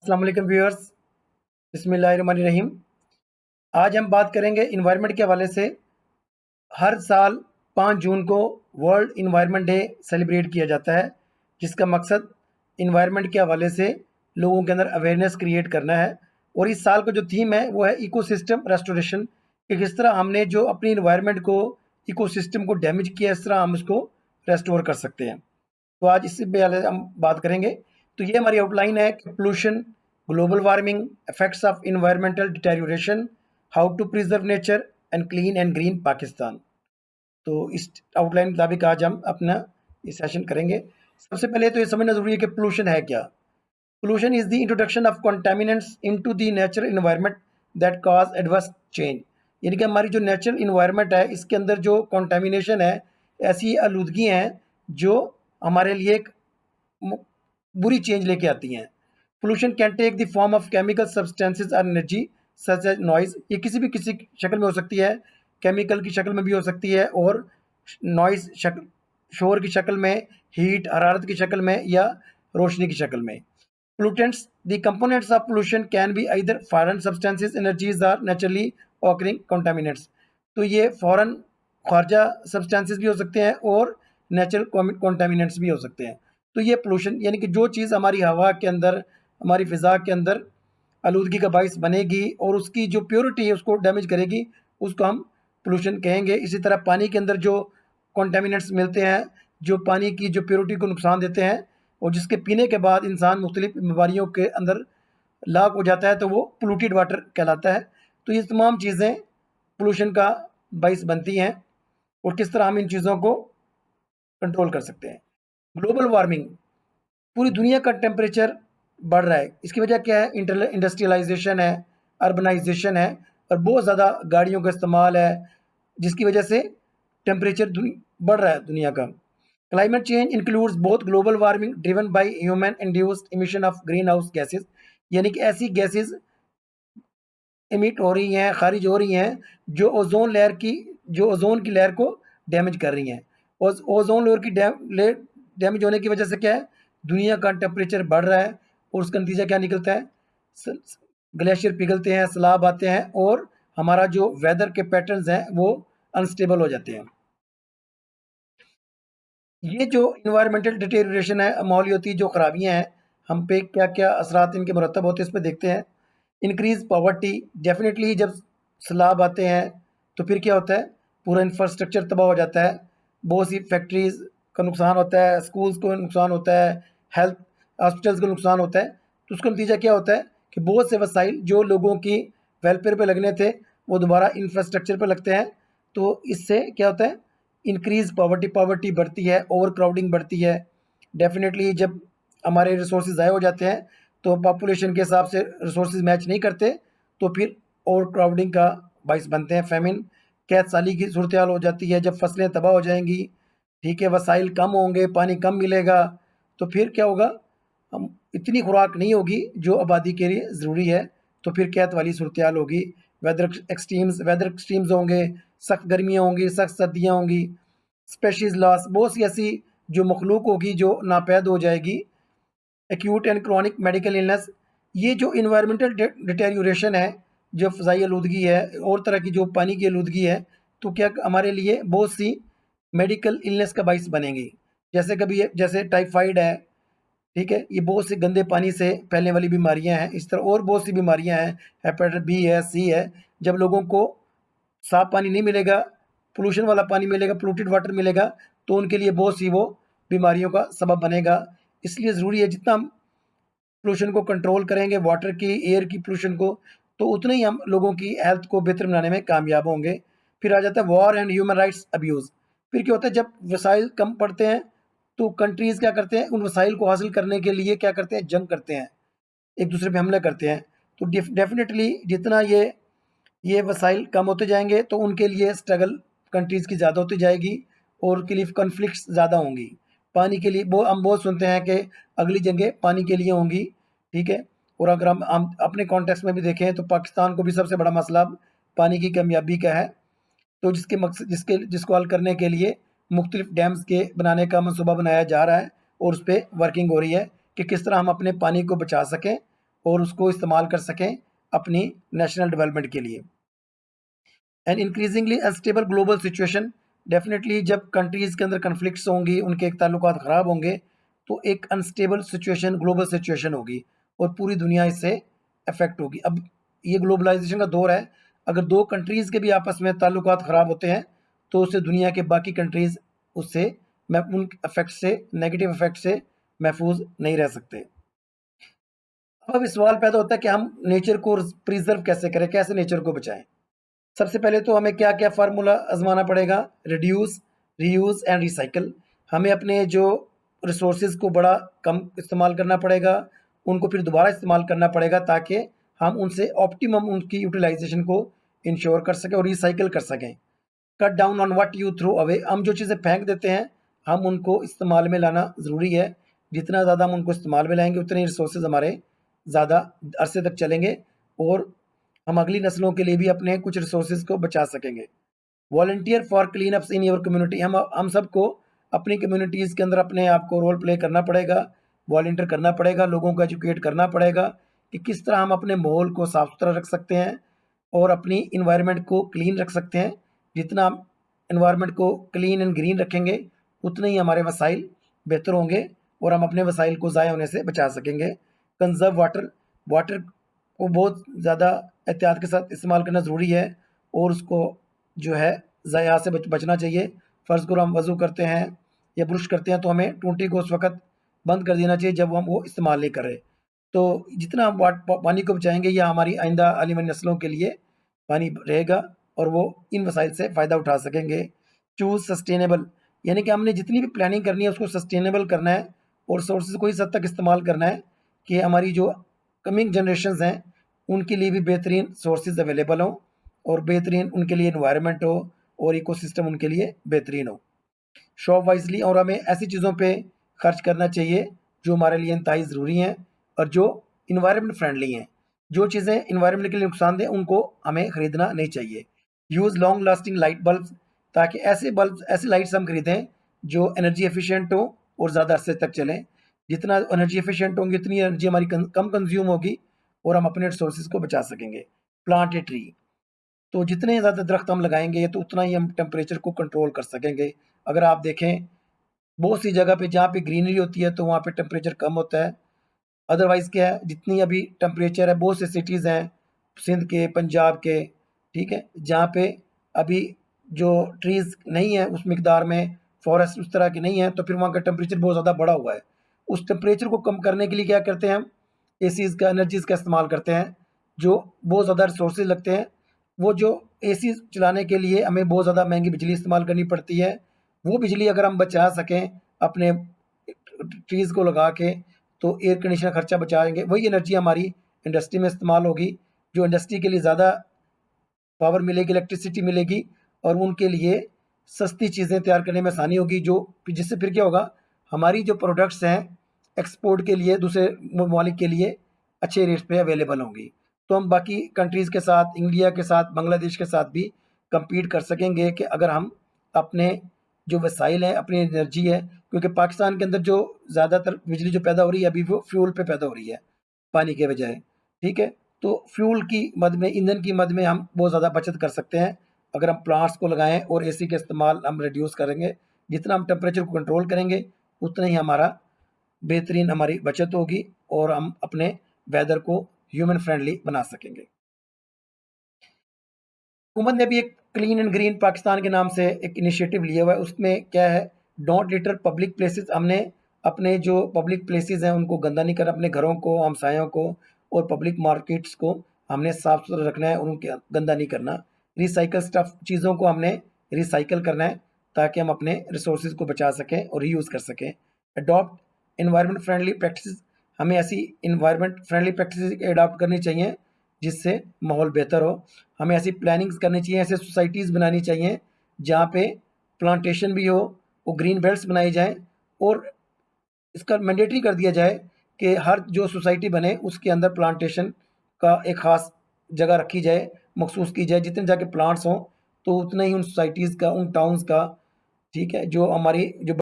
अस्सलाम वालेकुम व्यूअर्स, बिस्मिल्लाहिर्रहमानिर्रहीम। आज हम बात करेंगे इन्वायरमेंट के हवाले से। हर साल 5 जून को वर्ल्ड इन्वायरमेंट डे सेलिब्रेट किया जाता है, जिसका मकसद इन्वायरमेंट के हवाले से लोगों के अंदर अवेयरनेस क्रिएट करना है। और इस साल का जो थीम है वो है इकोसिस्टम रेस्टोरेशन, कि किस तरह हमने जो अपनी इन्वायरमेंट को, इकोसिस्टम को डैमेज किया, इस तरह हम उसको रेस्टोर कर सकते हैं। तो आज इसी पे हम बात करेंगे। तो ये हमारी आउटलाइन है कि pollution, global warming, effects of environmental deterioration, how to preserve nature and clean and green Pakistan. तो इस आउटलाइन के मुताबिक आज हम अपना ये सेशन करेंगे। सबसे पहले तो ये समझना जरूरी है कि पोल्यूशन है क्या। Pollution is the introduction of contaminants into the natural environment that cause adverse change. यानी कि हमारी जो नेचुरल इन्वायरमेंट है, इसके अंदर जो कंटामिनेशन है, ऐसी आलूदगी हैं जो हमारे लिए एक बुरी चेंज लेके आती हैं। Pollution can take the form of chemical substances और एनर्जी सच एज नॉइज। ये किसी शक्ल में हो सकती है, केमिकल की शक्ल में भी हो सकती है, और नॉइज शक्ल, शोर की शक्ल में, हीट हरारत की शक्ल में, या रोशनी की शक्ल में। Pollutants, the components of pollution can be either foreign substances, energies or naturally occurring contaminants। तो ये फॉरेन खारजा सब्सटेंसेस भी हो सकते हैं और नेचुरल कॉन्टामिनेंट्स भी हो सकते हैं। तो ये पोल्यूशन यानी कि जो चीज़ हमारी हवा के अंदर, हमारी फ़िज़ा के अंदर आलूदगी का बाइस बनेगी और उसकी जो प्योरिटी है उसको डैमेज करेगी, उसको हम पोल्यूशन कहेंगे। इसी तरह पानी के अंदर जो कॉन्टामिनेंट्स मिलते हैं, जो पानी की जो प्योरिटी को नुकसान देते हैं और जिसके पीने के बाद इंसान मुख्तलिफ बीमारियों के अंदर लाक हो जाता है, तो वो पोल्यूटेड वाटर कहलाता है। तो ये तमाम चीज़ें पोल्यूशन का बाइस बनती हैं और किस तरह हम इन चीज़ों को कंट्रोल कर सकते हैं। ग्लोबल वार्मिंग, पूरी दुनिया का टेम्परेचर बढ़ रहा है। इसकी वजह क्या है? इंडस्ट्रियलाइजेशन है, अर्बनाइजेशन है, और बहुत ज़्यादा गाड़ियों का इस्तेमाल है, जिसकी वजह से टेम्परेचर बढ़ रहा है दुनिया का। Climate change includes both global warming driven by human induced emission of green house gases. यानी कि ऐसी गैसेज इमिट हो रही हैं, खारिज हो रही हैं, जो ओजोन की लेयर को डैमेज कर रही हैं। और ओजोन लेयर की डैमेज होने की वजह से क्या है? दुनिया का टेम्परेचर बढ़ रहा है और उसका नतीजा क्या निकलता है? ग्लेशियर पिघलते हैं, सैलाब आते हैं, और हमारा जो वेदर के पैटर्न्स हैं वो अनस्टेबल हो जाते हैं। ये जो इन्वायरमेंटल डिटेरियोरेशन है, माहौलियाती जो खराबियाँ हैं, हम पे क्या क्या असरात इनके मुरतब होते हैं, इस पर देखते हैं। इंक्रीज पॉवर्टी, डेफिनेटली जब सैलाब आते हैं तो फिर क्या होता है? पूरा इंफ्रास्ट्रक्चर तबाह हो जाता है, बहुत सी फैक्ट्रीज का नुकसान होता है, स्कूल्स को नुकसान होता है, हेल्थ हॉस्पिटल्स को नुकसान होता है। तो उसका नतीजा क्या होता है कि बहुत से वसाइल जो लोगों की वेलफेयर पे लगने थे वो दोबारा इंफ्रास्ट्रक्चर पे लगते हैं। तो इससे क्या होता है? इंक्रीज पॉवर्टी बढ़ती है, ओवर क्राउडिंग बढ़ती है। डेफिनेटली जब हमारे रिसोर्सेज ज़ाया हो जाते हैं तो पॉपुलेशन के हिसाब से रिसोर्सेज मैच नहीं करते, तो फिर ओवर क्राउडिंग का बाइस बनते हैं। फेमिन, कैद साली की सूरत हाल हो जाती है, जब फसलें तबाह हो जाएंगी, ठीक है, वसाइल कम होंगे, पानी कम मिलेगा, तो फिर क्या होगा? हम इतनी खुराक नहीं होगी जो आबादी के लिए ज़रूरी है, तो फिर कैद वाली सूरत हाल होगी। वेदर एक्सट्रीम्स होंगे, सख्त गर्मियाँ होंगी, सख्त सर्दियाँ होंगी, स्पेशीज़ लॉस, बहुत सी ऐसी जो मखलूक होगी जो नापैद हो जाएगी। Acute and chronic medical illness, ये जो इन्वायरमेंटल डिटेरियोरेशन है, जो फ़ज़ाई आलूदगी है और तरह की जो पानी की आलूदगी है, तो क्या हमारे लिए बहुत सी मेडिकल इलनेस का बाइस बनेंगी। जैसे टाइफाइड है, ठीक है, ये बहुत से गंदे पानी से फैलने वाली बीमारियां हैं। इस तरह और बहुत सी बीमारियां हैं, हेपेटाइटिस बी है, सी है। जब लोगों को साफ पानी नहीं मिलेगा, पोल्यूशन वाला पानी मिलेगा, पोल्यूटेड वाटर मिलेगा, तो उनके लिए बहुत सी वो बीमारियों का सबब बनेगा। इसलिए ज़रूरी है जितना हम पोल्यूशन को कंट्रोल करेंगे, वाटर की, एयर की पोल्यूशन को, तो उतना ही हम लोगों की हेल्थ को बेहतर बनाने में कामयाब होंगे। फिर आ जाता है war and human rights abuse. फिर क्या होता है? जब वसाइल कम पड़ते हैं तो कंट्रीज़ क्या करते हैं? उन वसाइल को हासिल करने के लिए क्या करते हैं? जंग करते हैं, एक दूसरे पे हमले करते हैं। तो डेफिनेटली जितना ये वसाइल कम होते जाएंगे तो उनके लिए स्ट्रगल कंट्रीज़ की ज़्यादा होती जाएगी और उनके लिए कन्फ्लिक्ट्स ज़्यादा होंगी। पानी के लिए हम बहुत सुनते हैं कि अगली जंगें पानी के लिए होंगी, ठीक है। और अगर हम अपने कॉन्टेक्स्ट में भी देखें तो पाकिस्तान को भी सबसे बड़ा मसला पानी की कमियाबी का है। तो जिसको हल करने के लिए मुख्तलिफ डैम्स के बनाने का मनसूबा बनाया जा रहा है और उस पर वर्किंग हो रही है कि किस तरह हम अपने पानी को बचा सकें और उसको इस्तेमाल कर सकें अपनी नेशनल डेवलपमेंट के लिए। And increasingly unstable global situation, definitely जब कंट्रीज़ के अंदर कन्फ्लिक्ट्स होंगी, उनके ताल्लुकात ख़राब होंगे, तो एक अनस्टेबल सिचुएशन, ग्लोबल सिचुएशन होगी और पूरी दुनिया इससे अफेक्ट होगी। अब ये ग्लोबलाइजेशन का दौर है, अगर दो कंट्रीज़ के भी आपस में ताल्लुकात ख़राब होते हैं तो उससे दुनिया के बाकी कंट्रीज़ उससे उन इफेक्ट से, नेगेटिव इफेक्ट से महफूज नहीं रह सकते। अब सवाल पैदा होता है कि हम नेचर को प्रिजर्व कैसे करें, कैसे नेचर को बचाएं। सबसे पहले तो हमें क्या क्या फार्मूला आजमाना पड़ेगा, रिड्यूस, रीयूज एंड रिसाइकल। हमें अपने जो रिसोर्सेज को बड़ा कम इस्तेमाल करना पड़ेगा, उनको फिर दोबारा इस्तेमाल करना पड़ेगा ताकि हम उनसे ऑप्टिमम उनकी यूटिलाइजेशन को इंश्योर कर सकें और रिसाइकल कर सकें। Cut down on what you throw away, हम जो चीज़ें फेंक देते हैं हम उनको इस्तेमाल में लाना ज़रूरी है। जितना ज़्यादा हम उनको इस्तेमाल में लाएंगे उतने रिसोर्सेज हमारे ज़्यादा अरसे तक चलेंगे और हम अगली नस्लों के लिए भी अपने कुछ रिसोर्सेज को बचा सकेंगे। Volunteer for clean ups in your community, हम सबको अपनी कम्युनिटीज़ के अंदर अपने आप को रोल प्ले करना पड़ेगा, वॉलंटियर करना पड़ेगा, लोगों को एजुकेट करना पड़ेगा कि किस तरह हम अपने माहौल को साफ सुथरा रख सकते हैं और अपनी इन्वायरमेंट को क्लीन रख सकते हैं। जितना हम इन्वायरमेंट को क्लीन एंड ग्रीन रखेंगे उतने ही हमारे वसाइल बेहतर होंगे और हम अपने वसाइल को ज़ाया होने से बचा सकेंगे। कंजर्व वाटर, वाटर को बहुत ज़्यादा एहतियात के साथ इस्तेमाल करना ज़रूरी है और उसको जो है ज़ाया से बचना चाहिए। फ़र्ज़ करो हम वज़ू करते हैं या ब्रुश करते हैं तो हमें टूटी को उस वक़्त बंद कर देना चाहिए जब हम वो इस्तेमाल नहीं कर रहे। तो जितना हम पानी को बचाएंगे या हमारी आइंदा आने वाली नस्लों के लिए पानी रहेगा और वो इन वसाइल से फ़ायदा उठा सकेंगे। चूज़ सस्टेनेबल, यानी कि हमने जितनी भी प्लानिंग करनी है उसको सस्टेनेबल करना है और सोर्सेज को इस हद तक इस्तेमाल करना है कि हमारी जो कमिंग जनरेशन्स हैं उनके लिए भी बेहतरीन सोर्सेज अवेलेबल हों और बेहतरीन उनके लिए इन्वायरमेंट हो और इकोसिस्टम उनके लिए बेहतरीन हो। शॉप वाइजली, और हमें ऐसी चीज़ों पे खर्च करना चाहिए जो हमारे लिए इंतहाई ज़रूरी हैं और जो इन्वायरमेंट फ्रेंडली हैं। जो चीज़ें इन्वायरमेंट के लिए नुकसानदेह उनको हमें ख़रीदना नहीं चाहिए। Use long lasting light bulbs, ताकि ऐसे लाइट्स हम खरीदें जो एनर्जी एफिशिएंट हो और ज़्यादा अरसे तक चलें। जितना एनर्जी एफिशिएंट होंगी उतनी एनर्जी हमारी कम कंज्यूम होगी और हम अपने रिसोर्सेज को बचा सकेंगे। प्लांट ए ट्री, तो जितने ज़्यादा दरख्त हम लगाएंगे तो उतना ही हम टेम्परेचर को कंट्रोल कर सकेंगे। अगर आप देखें बहुत सी जगह पे जहाँ पे ग्रीनरी होती है तो वहाँ पे टेम्परेचर कम होता है। अदरवाइज़ क्या है, जितनी अभी टेम्परेचर है, बहुत से सिटीज़ हैं सिंध के, पंजाब के, ठीक है, जहाँ पे अभी जो ट्रीज़ नहीं है उस मिकदार में, फॉरेस्ट उस तरह की नहीं है, तो फिर वहाँ का टेम्परेचर बहुत ज़्यादा बढ़ा हुआ है। उस टेम्परेचर को कम करने के लिए क्या करते हैं हम, एसीज़ का, एनर्जीज़ का इस्तेमाल करते हैं जो बहुत ज़्यादा रिसोर्सेज लगते हैं। वो जो एसी चलाने के लिए हमें बहुत ज़्यादा महंगी बिजली इस्तेमाल करनी पड़ती है, वो बिजली अगर हम बचा सकें अपने ट्रीज़ को लगा के तो एयर कंडीशनर खर्चा बचाएंगे। वही एनर्जी हमारी इंडस्ट्री में इस्तेमाल होगी, जो इंडस्ट्री के लिए ज़्यादा पावर मिलेगी, इलेक्ट्रिसिटी मिलेगी और उनके लिए सस्ती चीज़ें तैयार करने में आसानी होगी, जो जिससे फिर क्या होगा, हमारी जो प्रोडक्ट्स हैं एक्सपोर्ट के लिए दूसरे ममालिक के लिए अच्छे रेट पे अवेलेबल होंगी। तो हम बाकी कंट्रीज़ के साथ, इंडिया के साथ, बांग्लादेश के साथ भी कम्पीट कर सकेंगे कि अगर हम अपने जो वसाइल हैं, अपनी एनर्जी है, क्योंकि पाकिस्तान के अंदर जो ज़्यादातर बिजली जो पैदा हो रही है अभी वो फ्यूल पे पैदा हो रही है, पानी के बजाय, ठीक है। तो फ्यूल की मद में, ईंधन की मद में हम बहुत ज़्यादा बचत कर सकते हैं अगर हम प्लांट्स को लगाएं और एसी का इस्तेमाल हम रिड्यूस करेंगे। जितना हम टेम्परेचर को कंट्रोल करेंगे उतना ही हमारा बेहतरीन हमारी बचत होगी और हम अपने वेदर को ह्यूमन फ्रेंडली बना सकेंगे। हुकूमत ने भी एक क्लीन एंड ग्रीन पाकिस्तान के नाम से एक इनिशिएटिव लिया हुआ है। उसमें क्या है, डोंट लिटर पब्लिक प्लेसेस। हमने अपने जो पब्लिक प्लेसेस हैं उनको गंदा नहीं करना, अपने घरों को, हमसायों को और पब्लिक मार्केट्स को हमने साफ सुथरा रखना है और उनको गंदा नहीं करना। रिसाइकल स्टफ, चीज़ों को हमने रिसाइकल करना है ताकि हम अपने रिसोर्सेज को बचा सकें और रीयूज़ कर सकें। अडॉप्ट इन्वायरमेंट फ्रेंडली प्रैक्टिस, हमें ऐसी इन्वायरमेंट फ्रेंडली प्रैक्टिस अडॉप्ट करनी चाहिए जिससे माहौल बेहतर हो। हमें ऐसी प्लानिंग्स करनी चाहिए, ऐसे सोसाइटीज़ बनानी चाहिए जहाँ पे प्लांटेशन भी हो, वो ग्रीन बेल्ट्स बनाई जाएँ और इसका मैंडेटरी कर दिया जाए कि हर जो सोसाइटी बने उसके अंदर प्लांटेशन का एक ख़ास जगह रखी जाए, मखसूस की जाए। जितने जाके प्लांट्स हों तो उतना ही उन सोसाइटीज़ का, उन टाउन्स का, ठीक है, जो हमारी जो